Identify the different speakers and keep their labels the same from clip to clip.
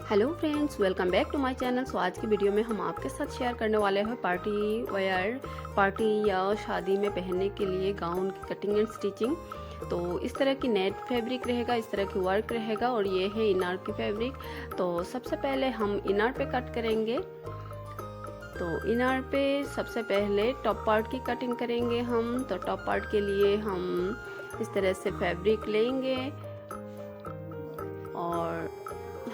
Speaker 1: Hello friends, welcome back to my channel. So आज की video में हम आपके साथ शेयर करने वाले हैं पार्टी वेयर, पार्टी या शादी में पहनने के लिए गाउन की कटिंग एंड स्टिचिंग। तो इस तरह की नेट फैब्रिक रहेगा, इस तरह की वर्क रहेगा और ये है इनर की फैब्रिक। तो सबसे पहले हम इनर पे कट करेंगे। तो इनर पे सबसे पहले टॉप पार्ट की कटिंग करेंगे हम। तो टॉप पार्ट के लिए हम इस तरह से फैब्रिक लेंगे और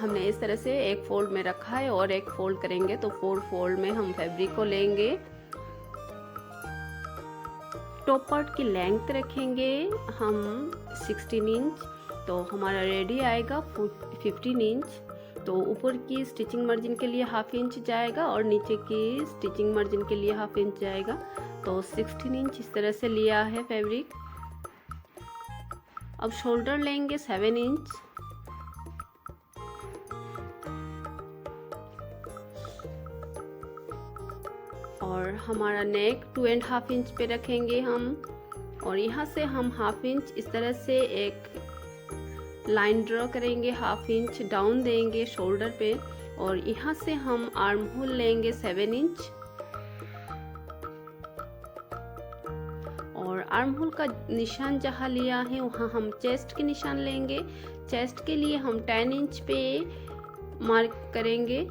Speaker 1: हमने इस तरह से एक फोल्ड में रखा है और एक फोल्ड करेंगे। तो 4 फोल्ड में हम फैब्रिक को लेंगे। टॉप पार्ट की लेंथ रखेंगे हम 16 इंच। तो हमारा रेडी आएगा 15 इंच। तो ऊपर की स्टिचिंग मार्जिन के लिए हाफ इंच जाएगा और नीचे की स्टिचिंग मार्जिन के लिए हाफ इंच जाएगा। तो 16 इंच इस तरह से लिया है फैब्रिक। अब शोल्डर लेंगे 7 इंच और हमारा नेक 2.5 इंच पे रखेंगे हम। और यहाँ से हम हाफ इंच इस तरह से एक लाइन ड्रॉ करेंगे, हाफ इंच डाउन देंगे शोल्डर पे। और यहाँ से हम आर्म होल लेंगे 7 इंच और आर्म होल का निशान जहाँ लिया है वहाँ हम चेस्ट के निशान लेंगे। चेस्ट के लिए हम 10 इंच पे मार्क करेंगे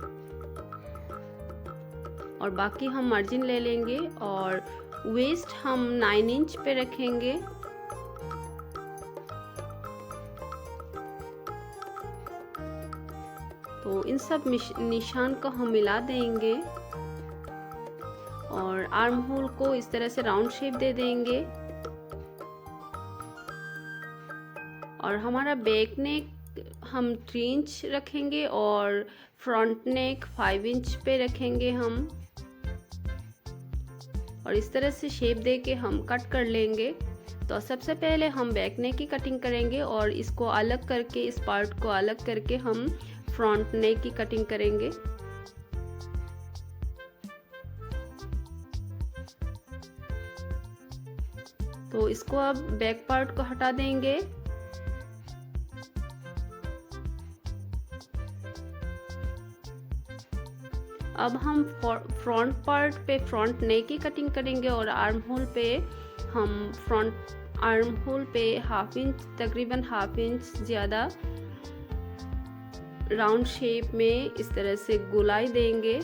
Speaker 1: और बाकी हम मार्जिन ले लेंगे। और वेस्ट हम 9 इंच पे रखेंगे। तो इन सब निशान को हम मिला देंगे और आर्म होल को इस तरह से राउंड शेप दे देंगे। और हमारा बैक नेक हम 3 इंच रखेंगे और फ्रंट नेक 5 इंच पे रखेंगे हम। और इस तरह से शेप दे के हम कट कर लेंगे। तो सबसे पहले हम बैक नेक की कटिंग करेंगे और इसको अलग करके, इस पार्ट को अलग करके हम फ्रंट नेक की कटिंग करेंगे। तो इसको अब बैक पार्ट को हटा देंगे। अब हम फ्रंट पार्ट पे फ्रंट नेक की कटिंग करेंगे और आर्म होल पे हम फ्रंट आर्म होल पे हाफ इंच, तकरीबन हाफ इंच ज़्यादा राउंड शेप में इस तरह से गोलाई देंगे।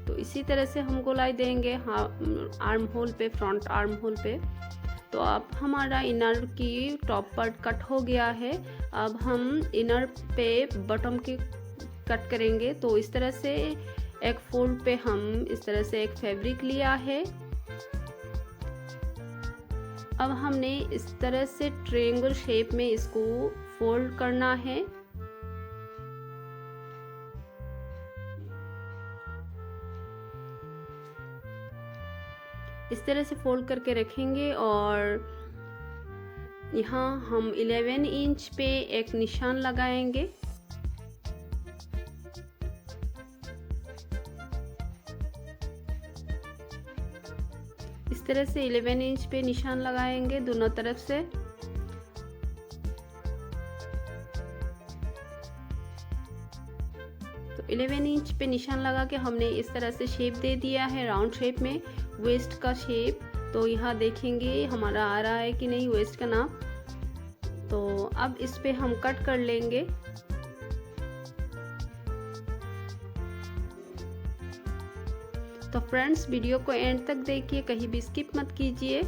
Speaker 1: तो इसी तरह से हम गोलाई देंगे आर्म होल पे, फ्रंट आर्म होल पे। तो अब हमारा इनर की टॉप पार्ट कट हो गया है। अब हम इनर पे बॉटम की कट करेंगे। तो इस तरह से एक फोल्ड पे हम इस तरह से एक फैब्रिक लिया है। अब हमने इस तरह से ट्रायंगल शेप में इसको फोल्ड करना है। इस तरह से फोल्ड करके रखेंगे और यहाँ हम 11 इंच पे एक निशान लगाएंगे। इस तरह से 11 इंच पे निशान लगाएंगे दोनों तरफ से। तो 11 इंच पे निशान लगा के हमने इस तरह से शेप दे दिया है राउंड शेप में, वेस्ट का शेप। तो यहाँ देखेंगे हमारा आ रहा है कि नहीं वेस्ट का नाप। तो अब इस पे हम कट कर लेंगे। तो फ्रेंड्स, वीडियो को एंड तक देखिए, कहीं भी स्किप मत कीजिए।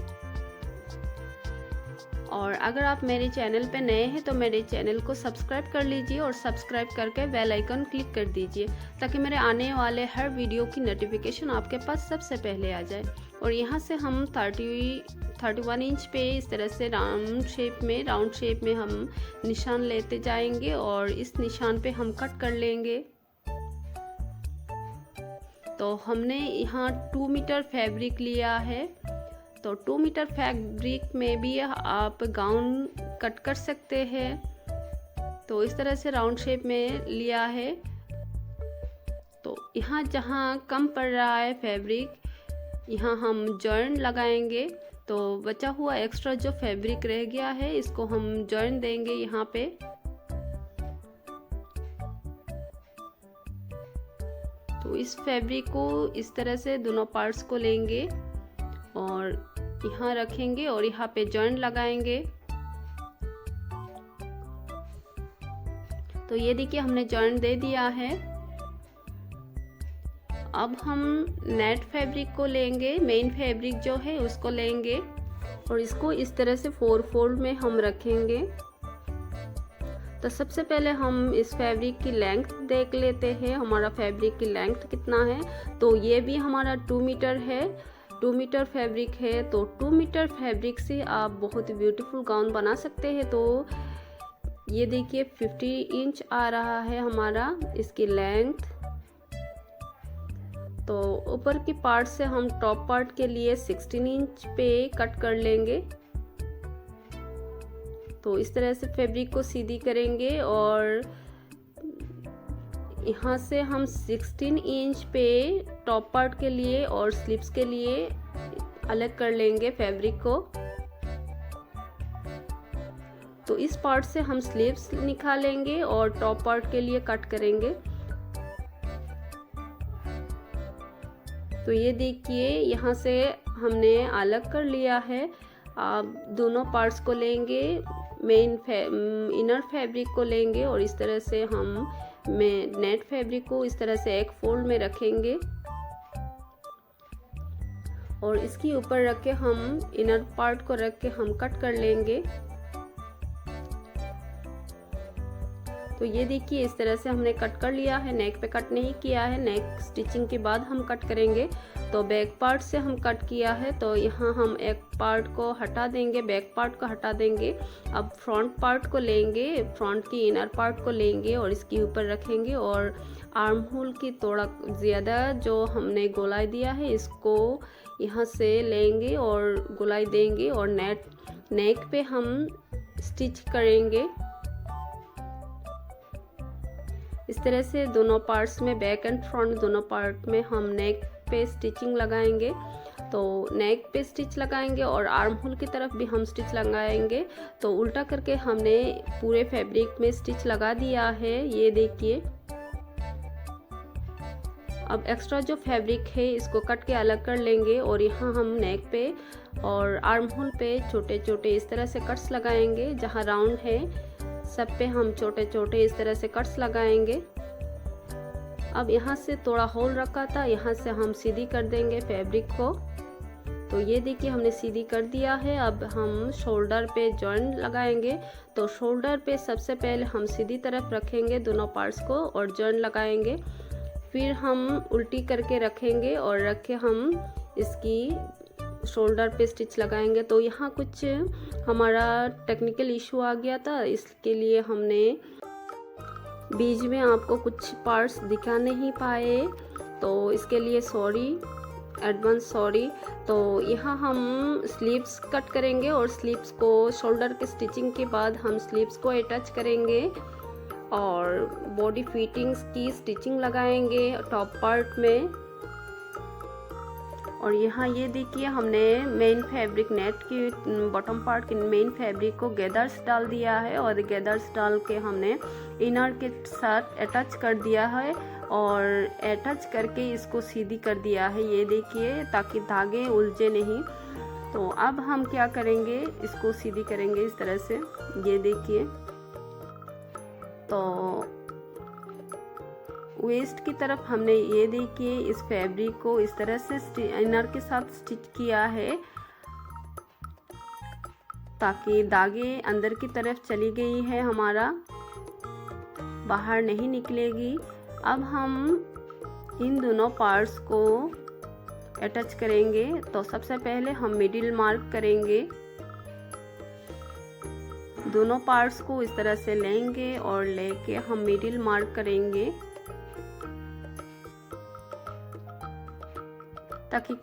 Speaker 1: और अगर आप मेरे चैनल पे नए हैं तो मेरे चैनल को सब्सक्राइब कर लीजिए और सब्सक्राइब करके बेल आइकन क्लिक कर दीजिए ताकि मेरे आने वाले हर वीडियो की नोटिफिकेशन आपके पास सबसे पहले आ जाए। और यहाँ से हम 31 इंच पे इस तरह से राउंड शेप में हम निशान लेते जाएंगे और इस निशान पे हम कट कर लेंगे। तो हमने यहाँ 2 मीटर फैब्रिक लिया है। तो 2 मीटर फैब्रिक में भी आप गाउन कट कर सकते हैं। तो इस तरह से राउंड शेप में लिया है। तो यहाँ जहाँ कम पड़ रहा है फैब्रिक, यहाँ हम जॉइंट लगाएंगे। तो बचा हुआ एक्स्ट्रा जो फैब्रिक रह गया है इसको हम जॉइन देंगे यहाँ पे। तो इस फैब्रिक को इस तरह से दोनों पार्ट्स को लेंगे और यहाँ रखेंगे और यहाँ पे जॉइंट लगाएंगे। तो ये देखिए हमने जॉइंट दे दिया है। अब हम नेट फैब्रिक को लेंगे, मेन फैब्रिक जो है उसको लेंगे और इसको इस तरह से 4 फोल्ड में हम रखेंगे। तो सबसे पहले हम इस फैब्रिक की लेंथ देख लेते हैं, हमारा फैब्रिक की लेंथ कितना है। तो ये भी हमारा 2 मीटर है, 2 मीटर फैब्रिक है। तो 2 मीटर फैब्रिक से आप बहुत ब्यूटीफुल गाउन बना सकते हैं। तो ये देखिए 50 इंच आ रहा है हमारा इसकी लेंथ। तो ऊपर की पार्ट से हम टॉप पार्ट के लिए 16 इंच पे कट कर लेंगे। तो इस तरह से फैब्रिक को सीधी करेंगे और यहाँ से हम 16 इंच पे टॉप पार्ट के लिए और स्लीव्स के लिए अलग कर लेंगे फैब्रिक को। तो इस पार्ट से हम स्लीव्स निकालेंगे और टॉप पार्ट के लिए कट करेंगे। तो ये देखिए यहाँ से हमने अलग कर लिया है। आप दोनों पार्ट्स को लेंगे, इनर फैब्रिक को लेंगे और इस तरह से हम नेट फैब्रिक को इस तरह से एक फोल्ड में रखेंगे और इसके ऊपर रख के हम इनर पार्ट को रख के हम कट कर लेंगे। तो ये देखिए इस तरह से हमने कट कर लिया है, नेक पे कट नहीं किया है, नेक स्टिचिंग के बाद हम कट करेंगे। तो बैक पार्ट से हम कट किया है, तो यहाँ हम एक पार्ट को हटा देंगे, बैक पार्ट को हटा देंगे। अब फ्रंट पार्ट को लेंगे, फ्रंट की इनर पार्ट को लेंगे और इसके ऊपर रखेंगे और आर्म होल की थोड़ा ज़्यादा जो हमने गोलाई दिया है इसको यहाँ से लेंगे और गोलाई देंगे और नेक पे हम स्टिच करेंगे। इस तरह से दोनों पार्ट्स में, बैक एंड फ्रंट दोनों पार्ट में हम नेक पे स्टिचिंग लगाएंगे। तो नेक पे स्टिच लगाएंगे और आर्म होल की तरफ भी हम स्टिच लगाएंगे। तो उल्टा करके हमने पूरे फैब्रिक में स्टिच लगा दिया है, ये देखिए। अब एक्स्ट्रा जो फैब्रिक है इसको कट के अलग कर लेंगे और यहाँ हम नेक पे और आर्म होल पे छोटे छोटे इस तरह से कट्स लगाएंगे। जहाँ राउंड है सब पे हम छोटे छोटे इस तरह से कट्स लगाएंगे। अब यहाँ से थोड़ा होल रखा था, यहाँ से हम सीधी कर देंगे फैब्रिक को। तो ये देखिए हमने सीधी कर दिया है। अब हम शोल्डर पे जॉइंट लगाएंगे। तो शोल्डर पे सबसे पहले हम सीधी तरफ रखेंगे दोनों पार्ट्स को और जॉइंट लगाएंगे। फिर हम उल्टी करके रखेंगे और रख के हम इसकी शोल्डर पे स्टिच लगाएंगे। तो यहाँ कुछ हमारा टेक्निकल इशू आ गया था, इसके लिए हमने बीच में आपको कुछ पार्ट्स दिखा नहीं पाए, तो इसके लिए सॉरी, एडवांस सॉरी। तो यहाँ हम स्लीव्स कट करेंगे और स्लीव्स को शोल्डर के स्टिचिंग के बाद हम स्लीव्स को अटैच करेंगे और बॉडी फिटिंग्स की स्टिचिंग लगाएंगे टॉप पार्ट में। और यहाँ ये देखिए हमने मेन फैब्रिक नेट की बॉटम पार्ट के मेन फैब्रिक को गैदर्स डाल दिया है और गैदर्स डाल के हमने इनर के साथ अटैच कर दिया है और अटैच करके इसको सीधी कर दिया है, ये देखिए, ताकि धागे उलझे नहीं। तो अब हम क्या करेंगे, इसको सीधी करेंगे इस तरह से, ये देखिए। तो वेस्ट की तरफ हमने ये देखिए इस फैब्रिक को इस तरह से इनर के साथ स्टिच किया है ताकि धागे अंदर की तरफ चली गई है, हमारा बाहर नहीं निकलेगी। अब हम इन दोनों पार्ट्स को अटैच करेंगे। तो सबसे पहले हम मिडिल मार्क करेंगे, दोनों पार्ट्स को इस तरह से लेंगे और लेके हम मिडिल मार्क करेंगे ताकि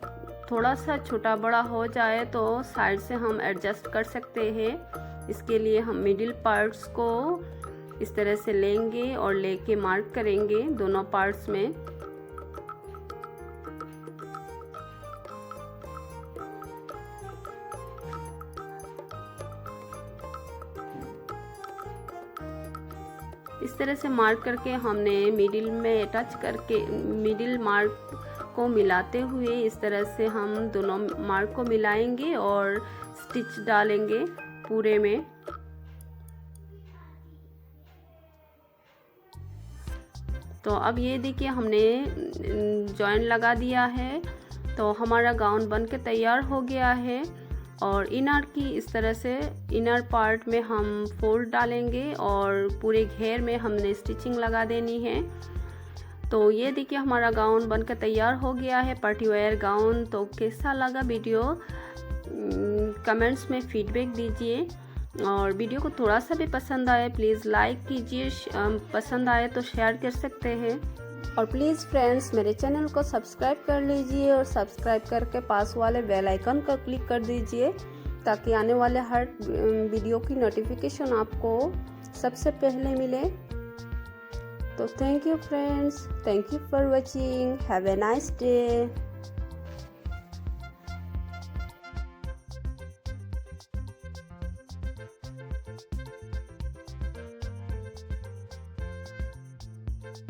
Speaker 1: थोड़ा सा छोटा बड़ा हो जाए तो साइड से हम एडजस्ट कर सकते हैं। इसके लिए हम मिडिल पार्ट्स को इस तरह से लेंगे और लेके मार्क करेंगे दोनों पार्ट्स में। इस इस तरह से मार्क करके हमने मिडिल में टच करके मिडिल मार्क को मिलाते हुए इस तरह से हम दोनों मार्क को मिलाएंगे और स्टिच डालेंगे पूरे में। तो अब ये देखिए हमने जॉइन लगा दिया है, तो हमारा गाउन बन के तैयार हो गया है। और इनर की इस तरह से इनर पार्ट में हम फोल्ड डालेंगे और पूरे घेर में हमने स्टिचिंग लगा देनी है। तो ये देखिए हमारा गाउन बनकर तैयार हो गया है, पार्टी वेयर गाउन। तो कैसा लगा वीडियो कमेंट्स में फीडबैक दीजिए, और वीडियो को थोड़ा सा भी पसंद आए प्लीज़ लाइक कीजिए, पसंद आए तो शेयर कर सकते हैं। और प्लीज़ फ्रेंड्स मेरे चैनल को सब्सक्राइब कर लीजिए और सब्सक्राइब करके पास वाले बेल आइकन पर क्लिक कर दीजिए, ताकि आने वाले हर वीडियो की नोटिफिकेशन आपको सबसे पहले मिले। तो thank you friends, thank you for watching, have a nice day.